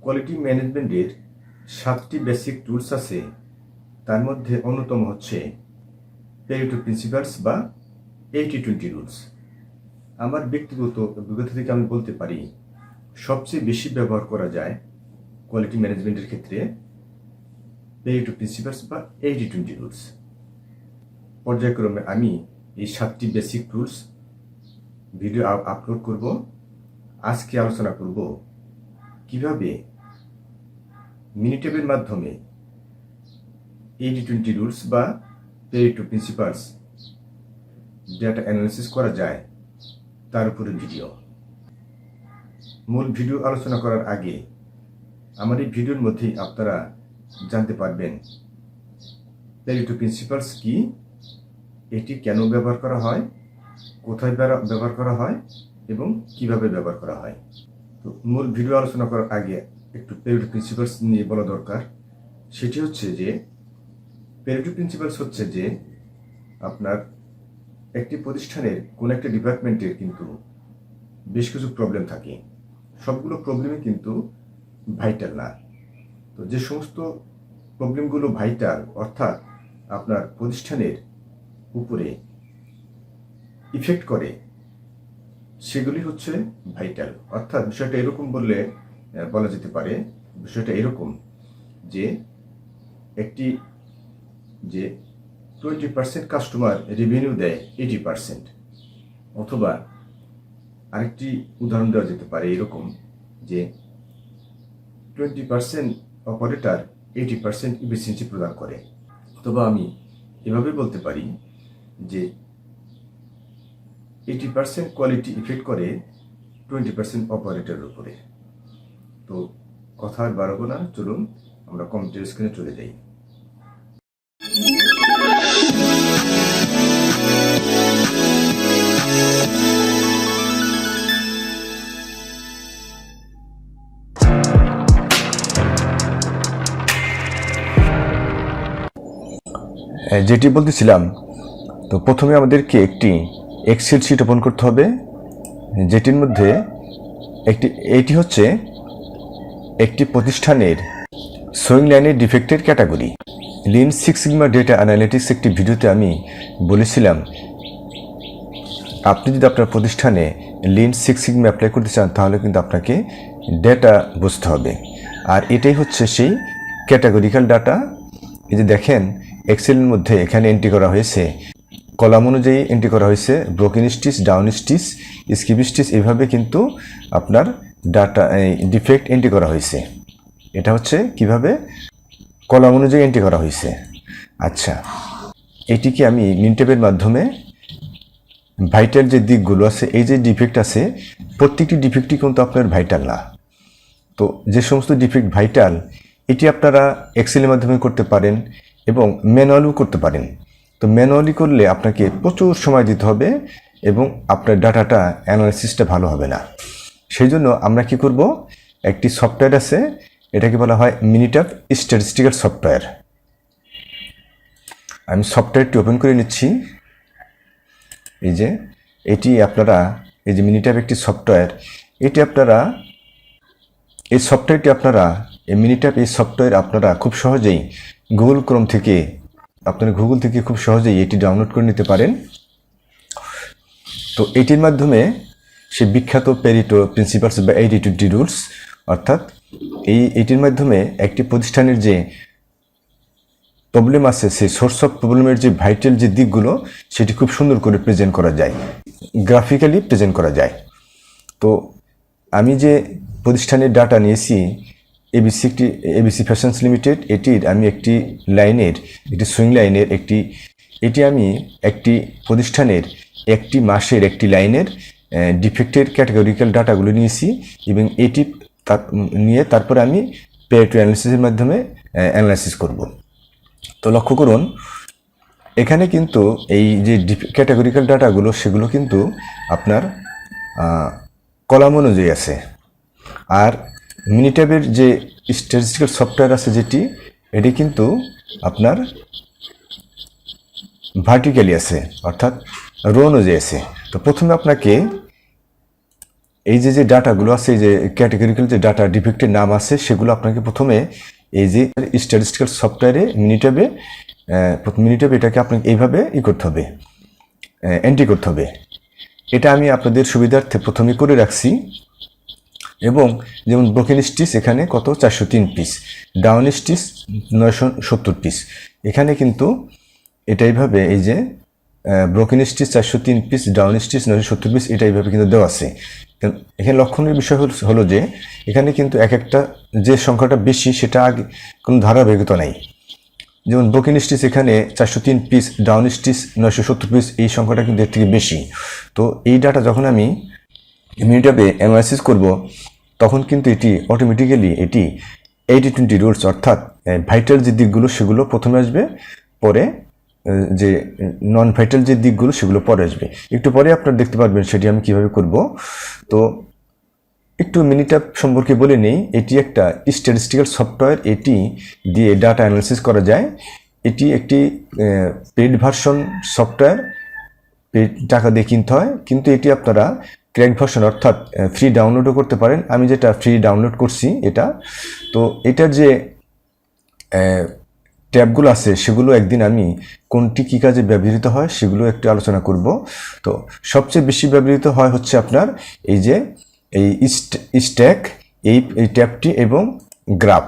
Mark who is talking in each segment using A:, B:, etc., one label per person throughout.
A: Quality ম্যানেজমেন্টের 7টি basic tools আছে। তার মধ্যে অন্যতম হচ্ছে পেরিটো প্রিন্সিপালস বা 80-20 রুলস। আমার ব্যক্তিগত অভিজ্ঞতা থেকে আমি বলতে পারি সবচেয়ে বেশি ব্যবহার করা যায় কোয়ালিটি ম্যানেজমেন্টের ক্ষেত্রে পেরিটো প্রিন্সিপালস বা 80-20 রুলস। পর্যায়ক্রমে আমি এই 7টি বেসিক টুলস ভিডিও আপলোড করব। আজকে আলোচনা করব কিভাবে মিনিটেবের মাধ্যমে 80-20 রুলস বা পেরিটো প্রিন্সিপালস ডেটা অ্যানালিসিস করা যায় তার উপরে ভিডিও। মূল ভিডিও আলোচনা করার আগে আমার এই ভিডিওর মধ্যেই আপনারা জানতে পারবেন পেরিটো প্রিন্সিপালস কি, এটি কেন ব্যবহার করা হয়, কোথায় ব্যবহার করা হয় এবং কিভাবে ব্যবহার করা হয়। তো মূল ভিডিও আলোচনা করার আগে একটু পেরিটো প্রিন্সিপালস নিয়ে বলা দরকার। সেটি হচ্ছে যে পেরিটো প্রিন্সিপালস হচ্ছে যে আপনার একটি প্রতিষ্ঠানের কোন একটা ডিপার্টমেন্টের কিন্তু বেশ কিছু প্রবলেম থাকে। সবগুলো প্রবলেমই কিন্তু ভাইটাল না। তো যে সমস্ত প্রবলেমগুলো ভাইটাল অর্থাৎ আপনার প্রতিষ্ঠানের উপরে ইফেক্ট করে সেগুলি হচ্ছে ভাইটাল। অর্থাৎ বিষয়টা এরকম বলা যেতে পারে, বিষয়টা এরকম যে একটি যে 20% কাস্টমার রেভিনিউ দেয় 80%, অথবা আরেকটি উদাহরণ দেওয়া যেতে পারে এরকম যে 20% অপারেটর 80% ইফিসিয়েন্সি প্রদান করে। অথবা আমি এভাবে বলতে পারি যে 80% কোয়ালিটি ইফেক্ট করে 20% অপারেটরের উপরে। তো কথা আর বাড়াবো না, চলুন আমরা কম্পিউটার স্ক্রিনে চলে যাই। যেটি বলতেছিলাম, তো প্রথমে আমাদেরকে একটি এক্সেল শিট ওপেন করতে হবে, যেটির মধ্যে এটি হচ্ছে একটি প্রতিষ্ঠানের সোয়িং লাইনের ডিফেক্টের category. Lean six sigma data analytics একটি ভিডিওতে আমি বলেছিলাম আপনি যদি আপনার প্রতিষ্ঠানে লিন সিক্স সিগমা অ্যাপ্লাই করতে চান তাহলে কিন্তু আপনাকে ডেটা বুঝতে হবে। আর এটাই হচ্ছে সেই ক্যাটাগরিক্যাল ডাটা। এই যে দেখেন এক্সেলের মধ্যে এখানে এন্ট্রি করা হয়েছে, কলাম অনুযায়ী এন্ট্রি করা হয়েছে, broken stitch, down stitch, skip stitch, এইভাবে কিন্তু আপনার ডাটা ডিফেক্ট এন্ট্রি করা হয়েছে। এটা হচ্ছে কিভাবে কলাম অনুযায়ী এন্ট্রি করা হয়েছে। আচ্ছা, এটিকে আমি মিনিটেবের মাধ্যমে ভাইটাল যে দিকগুলো আছে, এই যে ডিফেক্ট আছে, প্রত্যেকটি ডিফেক্টই কিন্তু আপনার ভাইটাল না। তো যে সমস্ত ডিফেক্ট ভাইটাল এটি আপনারা এক্সেলের মাধ্যমে করতে পারেন এবং ম্যানুয়ালিও করতে পারেন। তো ম্যানুয়ালি করলে আপনাকে প্রচুর সময় দিতে হবে এবং আপনার ডাটাটা অ্যানালাইসিসটা ভালো হবে না। সেই জন্য আমরা কি করব, একটি সফটওয়্যার আছে, এটাকে বলা হয় মিনিটাব স্ট্যাটিস্টিক্যাল সফটওয়্যার। আমি সফটওয়্যারটি ওপেন করে নিচ্ছি। এই যে এটি আপনারা, এই যে মিনিটাব একটি সফটওয়্যার, এটি আপনারা এই সফটওয়্যারটি আপনারা এই মিনিটাব এই সফটওয়্যার আপনারা খুব সহজেই গুগল ক্রোম থেকে খুব সহজেই এটি ডাউনলোড করে নিতে পারেন। তো এটির মাধ্যমে সে বিখ্যাত পেরিটো প্রিন্সিপালস বা 80-20 রুলস, অর্থাৎ এটির মাধ্যমে একটি প্রতিষ্ঠানের যে প্রবলেম আছে সেই সোর্স অফ প্রবলেমের যে ভাইটাল যে দিকগুলো সেটি খুব সুন্দর করে প্রেজেন্ট করা যায়, গ্রাফিক্যালি প্রেজেন্ট করা যায়। তো আমি যে প্রতিষ্ঠানের ডাটা নিয়েছি এবিসি ফ্যাশনস লিমিটেড, এটির আমি একটি সুইং লাইনের এটি আমি একটি প্রতিষ্ঠানের একটি মাসের একটি লাইনের ডিফেক্টের ক্যাটাগরিক্যাল ডাটাগুলো নিয়েছি এবং এটি নিয়ে তারপরে আমি পেরিটো অ্যানালিসিসের মাধ্যমে অ্যানালাইসিস করব। তো লক্ষ্য করুন এখানে কিন্তু এই যে ক্যাটাগরিক্যাল ডাটাগুলো সেগুলো কিন্তু আপনার কলাম অনুযায়ী আছে। আর মিনিটেবের যে স্ট্যাটিস্টিক্যাল সফটওয়্যার আছে এটি কিন্তু আপনার ভার্টিক্যালি আছে, অর্থাৎ রো অনুযায়ী আছে। তো প্রথমে আপনাকে এই যে ডাটাগুলো আছে, এই যে ক্যাটেগরিক্যাল যে ডাটা ডিফেক্টের নাম আছে, সেগুলো আপনাকে প্রথমে এই যে স্ট্যাটিস্টিক্যাল সফটওয়্যারে মিনিটেবে এটাকে আপনাকে এইভাবে করতে হবে, এন্ট্রি করতে হবে। এটা আমি আপনাদের সুবিধার্থে প্রথমে করে রাখছি। এবং যেমন ব্রোকেন স্টিচ এখানে কত 403 পিস, ডাউন স্টিচ 970 পিস। এখানে কিন্তু এটা এইভাবে এই যে broken stitch 403 piece, down stitch 970 piece, এটা এইভাবে কিন্তু দেওয়া আছে। এখানে লক্ষণের বিষয় হলো যে এখানে কিন্তু এক একটা যে সংখ্যাটা বেশি সেটা আগে কোনো ধারাবাহিকতা নাই। যেমন ব্রোকেন স্টিচ এখানে 403 পিস, ডাউন স্টিচ 970 পিস, এই সংখ্যাটা কিন্তু এর থেকে বেশি। তো এই ডাটা যখন আমি মিনিটাবে অ্যানালাইসিস করব, তখন কিন্তু এটি অটোমেটিক্যালি এটি 80-20 রুলস, অর্থাৎ ভাইটাল যে দিকগুলো সেগুলো প্রথমে আসবে, পরে যে নন ভাইটাল যে দিকগুলো সেগুলো পরে আসবে। একটু পরে আপনারা দেখতে পারবেন সেটি আমি কিভাবে করব। তো একটু মিনিটাব সম্পর্কে বলে নেই। এটি একটা স্ট্যাটিস্টিক্যাল সফটওয়্যার, এটি দিয়ে ডাটা অ্যানালাইসিস করা যায়। এটি একটি পেইড ভার্সন সফটওয়্যার, টাকা দিয়ে কিনতে হয়, কিন্তু এটি আপনারা ক্র্যাক ভার্সন অর্থাৎ ফ্রি ডাউনলোডও করতে পারেন। আমি যেটা ফ্রি ডাউনলোড করছি এটা, তো এটার যে ট্যাবগুলো আছে সেগুলো একদিন আমি কোনটি কী কাজে ব্যবহৃত হয় সেগুলো একটু আলোচনা করব। তো সবচেয়ে বেশি ব্যবহৃত হয় হচ্ছে আপনার এই যে এই স্ট্যাক, এই ট্যাবটি এবং গ্রাফ।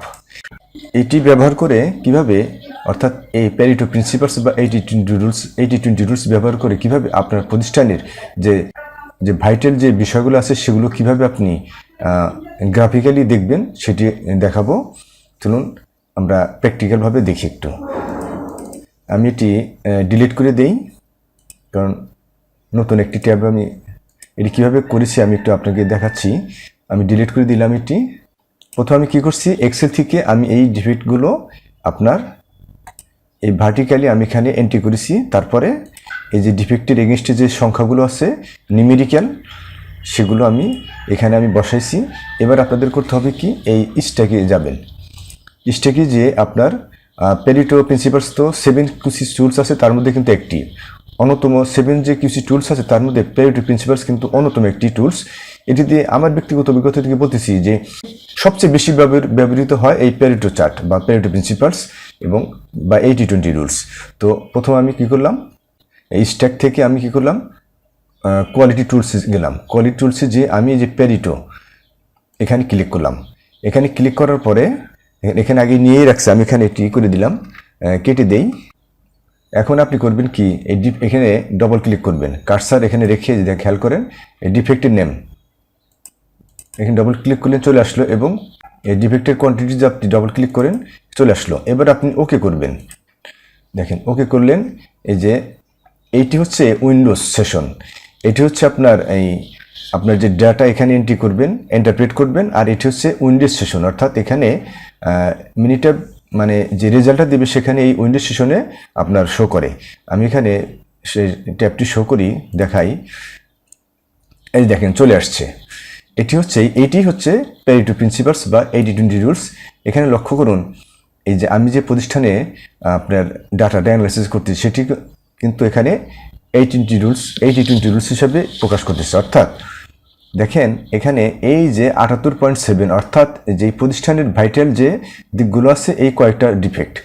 A: এটি ব্যবহার করে কিভাবে, অর্থাৎ এই প্যারেটো প্রিন্সিপালস বা 80-20 রুলস ব্যবহার করে কিভাবে আপনার প্রতিষ্ঠানের যে ভাইটাল যে বিষয়গুলো আছে সেগুলো কিভাবে আপনি গ্রাফিক্যালি দেখবেন সেটি দেখাবো। চলুন আমরা প্র্যাকটিক্যালভাবে দেখি একটু। আমি এটি ডিলিট করে দেই, কারণ নতুন একটি ট্যাব আমি এটি কীভাবে করেছি আমি একটু আপনাকে দেখাচ্ছি। আমি ডিলিট করে দিলাম এটি। প্রথমে আমি কী করছি, এক্সেল থেকে আমি এই ডিফেক্টগুলো আপনার এই ভার্টিক্যালি আমি এখানে এন্ট্রি করেছি। তারপরে এই যে ডিফেক্টের এগেনস্টে যে সংখ্যাগুলো আছে নিউমেরিক্যাল, সেগুলো আমি এখানে বসাইছি। এবার আপনাদের করতে হবে কি, এই স্ট্যাকে যাবেন। স্ট্যাকে যে আপনার প্যারেটো প্রিন্সিপালস তো 7 কিউসি টুলস আছে, তার মধ্যে কিন্তু একটি অন্যতম 7 যে কিউসি টুলস আছে তার মধ্যে প্যারেটো প্রিন্সিপালস কিন্তু অন্যতম একটি টুলস। এটি দিয়ে আমার ব্যক্তিগত অভিজ্ঞতা থেকে বলতেছি যে সবচেয়ে বেশি ব্যবহৃত হয় এই প্যারেটো চার্ট বা প্যারেটো প্রিন্সিপালস এবং বা 80-20 রুলস। তো প্রথমে আমি কী করলাম, এই স্ট্যাক থেকে আমি কী করলাম, কোয়ালিটি টুলসে গেলাম। কোয়ালিটি টুলসে যে আমি যে প্যারেটো এখানে ক্লিক করলাম। এখানে ক্লিক করার পরে এখানে আগে নিয়েই রাখছি, আমি এখানে এটি করে দিলাম, কেটে দেই। এখন আপনি করবেন কি, এই এখানে ডবল ক্লিক করবেন, কার্সার এখানে রেখে যদি খেয়াল করেন এই ডিফেক্টের নেম এখানে ডবল ক্লিক করলে চলে আসলো, এবং এই ডিফেক্টের কোয়ান্টিটি যে আপনি ডবল ক্লিক করেন চলে আসলো। এবার আপনি ওকে করবেন। দেখেন ওকে করলেন। এই যে এইটি হচ্ছে উইন্ডোজ সেশন, এটি হচ্ছে আপনার যে ডাটা এখানে এন্ট্রি করবেন, ইন্টারপ্রেট করবেন, আর এটি হচ্ছে উইন্ডোজ সেশন, অর্থাৎ এখানে মিনিটাব মানে যে রেজাল্টটা দেবে সেখানে এই উইন্ডোজ সেশনে আপনার শো করে। আমি এখানে সেই ট্যাবটি শো করি, দেখাই। এই দেখেন চলে আসছে। এটি হচ্ছে প্যারেটো প্রিন্সিপালস বা 80-20 রুলস। এখানে লক্ষ্য করুন, এই যে আমি যে প্রতিষ্ঠানে আপনার ডাটা অ্যানালাইসিস করতেছি সেটি কিন্তু এখানে 80-20 রুলস হিসাবে প্রকাশ করতেছে। অর্থাৎ দেখেন এখানে এই যে 78.7, অর্থাৎ যে প্রতিষ্ঠানের ভাইটাল যে দিকগুলো আছে এই কয়েকটা ডিফেক্ট।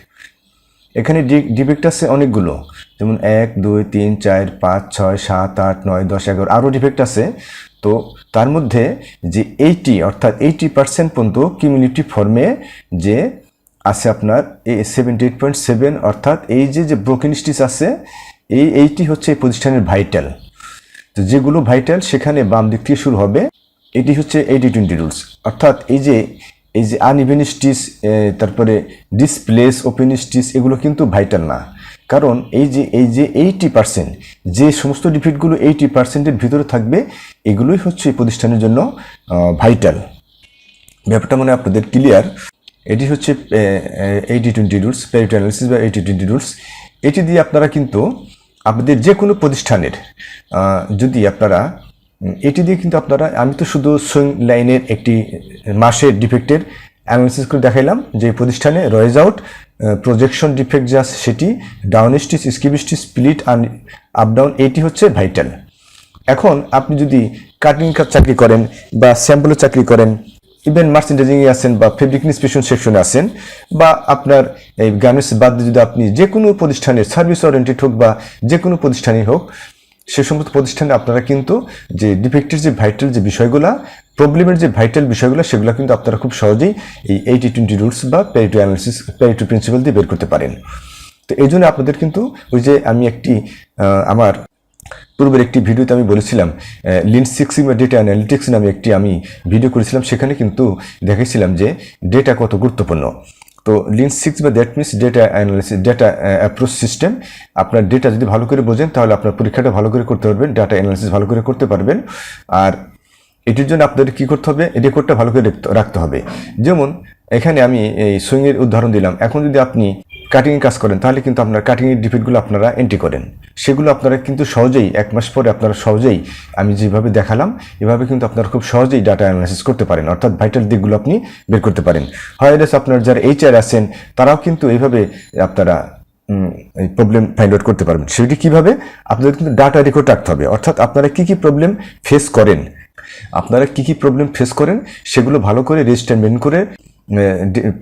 A: এখানে ডিফেক্ট আছে অনেকগুলো, যেমন 1, 2, 3, 4, 5, 6, 7, 8, 9, 10, 11 আরও ডিফেক্ট আছে। তো তার মধ্যে যে 80 অর্থাৎ 80% পর্যন্ত কিউমুলেটিভ ফর্মে যে আছে আপনার এই 78.7, অর্থাৎ এই যে ব্রোকেন স্টিচ আছে এইটি হচ্ছে এই প্রতিষ্ঠানের ভাইটাল। তো যেগুলো ভাইটাল সেখানে বাম দিক থেকে শুরু হবে। এটি হচ্ছে 80-20 রুলস, অর্থাৎ এই যে আনইভেন স্টিচ, তারপরে ডিসপ্লেস, ওপেন স্টিচ, এগুলো কিন্তু ভাইটাল না। কারণ এই যে 80% যে সমস্ত ডিফেক্টগুলো 80%-এর ভিতরে থাকবে এগুলোই হচ্ছে এই প্রতিষ্ঠানের জন্য ভাইটাল। ব্যাপারটা মানে আপনাদের ক্লিয়ার। এটি হচ্ছে 80-20 রুলস, প্যারেটো অ্যানালিসিস বা 80-20 রুলস। এটি দিয়ে আপনারা কিন্তু আপনাদের যে কোনো প্রতিষ্ঠানের যদি আপনারা এটি দিয়ে কিন্তু আপনারা, আমি তো শুধু সুইং লাইনের একটি মাসের ডিফেক্টের অ্যানালিসিস করে দেখাইলাম যে প্রতিষ্ঠানে রয়েজ আউট, প্রজেকশন ডিফেক্ট যা আছে সেটি, down stitch, skip stitch, split আর আপ ডাউন, এটি হচ্ছে ভাইটাল। এখন আপনি যদি কাটিং কাজ চাকরি করেন বা স্যাম্পলে চাকরি করেন, ইভেন মার্চেন্ডাইজিংয়ে আছেন বা ফেব্রিক ইন্সপেকশন সেকশনে আছেন, বা আপনার এই গার্মেন্টস বাদ দিয়ে যদি আপনি যে কোনো প্রতিষ্ঠানের সার্ভিস ওরিয়েন্টেড হোক বা যে কোনো প্রতিষ্ঠানই হোক, সে সমস্ত প্রতিষ্ঠানে আপনারা কিন্তু যে ডিফেক্টের যে ভাইটাল যে বিষয়গুলো, প্রবলেমের যে ভাইটাল বিষয়গুলো, সেগুলো কিন্তু আপনারা খুব সহজেই এই 80-20 রুলস বা প্যারেটো অ্যানালিসিস, প্যারেটো প্রিন্সিপাল দিয়ে বের করতে পারেন। তো এই জন্য আপনাদের কিন্তু ওই যে আমি একটি আমার পূর্বের একটি ভিডিওতে আমি বলেছিলাম lean six sigma data analytics নামে একটি আমি ভিডিও করেছিলাম, সেখানে কিন্তু দেখেছিলাম যে ডেটা কত গুরুত্বপূর্ণ। তো লিন সিক্স বা that means data analysis, data approach system. আপনার ডেটা যদি ভালো করে বোঝেন তাহলে আপনার পরীক্ষাটা ভালো করে করতে পারবেন, ডাটা অ্যানালিসিস ভালো করে করতে পারবেন। আর এটির জন্য আপনাদের কী করতে হবে, রেকর্ডটা ভালো করে রাখতে হবে। যেমন এখানে আমি এই সুইংয়ের উদাহরণ দিলাম। এখন যদি আপনি কাটিংয়ে কাজ করেন তাহলে কিন্তু আপনার কাটিংয়ের ডিফেক্টগুলো আপনারা এন্ট্রি করেন, সেগুলো আপনারা কিন্তু সহজেই 1 মাস পরে আপনারা সহজেই আমি যেভাবে দেখালাম এভাবে কিন্তু আপনারা খুব সহজেই ডাটা অ্যানালাইসিস করতে পারেন, অর্থাৎ ভাইটাল দিকগুলো আপনি বের করতে পারেন। হয়তো আপনার যারা HR আছেন তারাও কিন্তু এইভাবে আপনারা এই প্রবলেম ফাইন্ড আউট করতে পারবেন। সেটি কীভাবে, আপনাদের কিন্তু ডাটা রেকর্ড রাখতে হবে, অর্থাৎ আপনারা কী কী প্রবলেম ফেস করেন, সেগুলো ভালো করে রেজিস্টার মেনটেন করে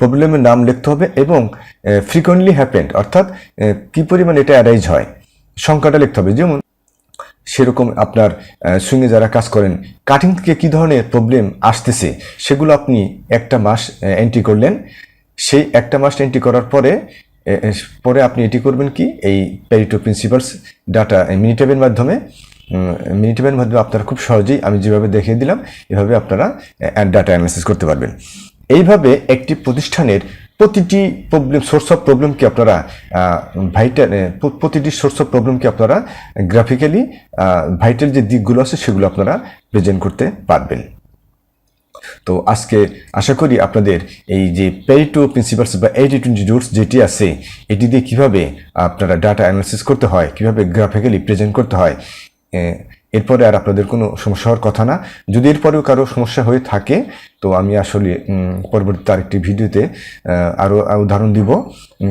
A: প্রবলেমের নাম লিখতে হবে এবং ফ্রিকোয়েন্টলি হ্যাপেন্ড, অর্থাৎ কী পরিমাণ এটা অ্যারাইজ হয় সংখ্যাটা লিখতে হবে। যেমন সেরকম আপনার সুইংয়ে যারা কাজ করেন কাটিং থেকে কী ধরনের প্রবলেম আসতেছে সেগুলো আপনি একটা মাস এন্ট্রি করলেন। সেই একটা মাস এন্ট্রি করার পরে আপনি এটি করবেন কি, এই প্যারেটো প্রিন্সিপালস ডাটা মিনিটেবের মাধ্যমে আপনারা খুব সহজেই আমি যেভাবে দেখিয়ে দিলাম এভাবে আপনারা ডাটা অ্যানালাইসিস করতে পারবেন। এইভাবে একটি প্রতিষ্ঠানের প্রতিটি সোর্স অফ প্রবলেমকে আপনারা গ্রাফিক্যালি ভাইটাল যে দিকগুলো আছে সেগুলো আপনারা প্রেজেন্ট করতে পারবেন। তো আজকে আশা করি আপনাদের এই যে প্যারেটো প্রিন্সিপালস বা 80-20 রুলস যেটি আছে এটি দিয়ে কীভাবে আপনারা ডাটা অ্যানালাইসিস করতে হয়, কীভাবে গ্রাফিক্যালি প্রেজেন্ট করতে হয়, এরপরে আর আপনাদের কোনো সমস্যা হওয়ার কথা না। যদি এরপরেও কারো সমস্যা হয়ে থাকে তো আমি আসলে পরবর্তীতে আরেকটি ভিডিওতে আরও উদাহরণ দিব,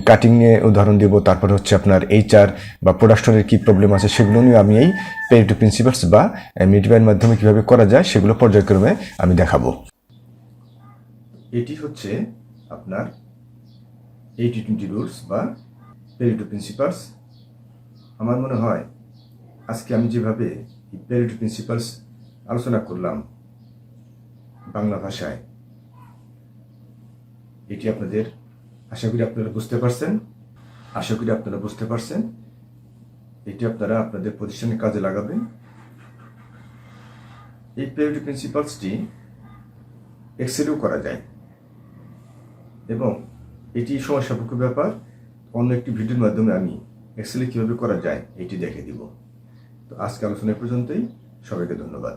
A: কাটিং নিয়ে উদাহরণ দিব, তারপরে হচ্ছে আপনার HR বা প্রোডাকশনের কী প্রবলেম আছে সেগুলো নিয়ে আমি এই প্যারেটো প্রিন্সিপালস বা মিনিটেবের মাধ্যমে কীভাবে করা যায় সেগুলো পর্যায়ক্রমে আমি দেখাবো। এটি হচ্ছে আপনার 80-20 রুলস বা প্যারেটো প্রিন্সিপালস। আমার মনে হয় আজকে আমি যেভাবে প্যারেটো প্রিন্সিপালস আলোচনা করলাম বাংলা ভাষায়, এটি আপনাদের আশা করি আপনারা বুঝতে পারছেন। এটি আপনারা আপনাদের প্রতিষ্ঠানে কাজে লাগাবেন। এই প্যারেটো প্রিন্সিপালসটি এক্সেলেও করা যায় এবং এটি সময় সাপেক্ষ ব্যাপার। অন্য একটি ভিডিওর মাধ্যমে আমি এক্সেলে কীভাবে করা যায় এটি দেখে দিব। তো আজকে আলোচনা পর্যন্তই, সবাইকে ধন্যবাদ।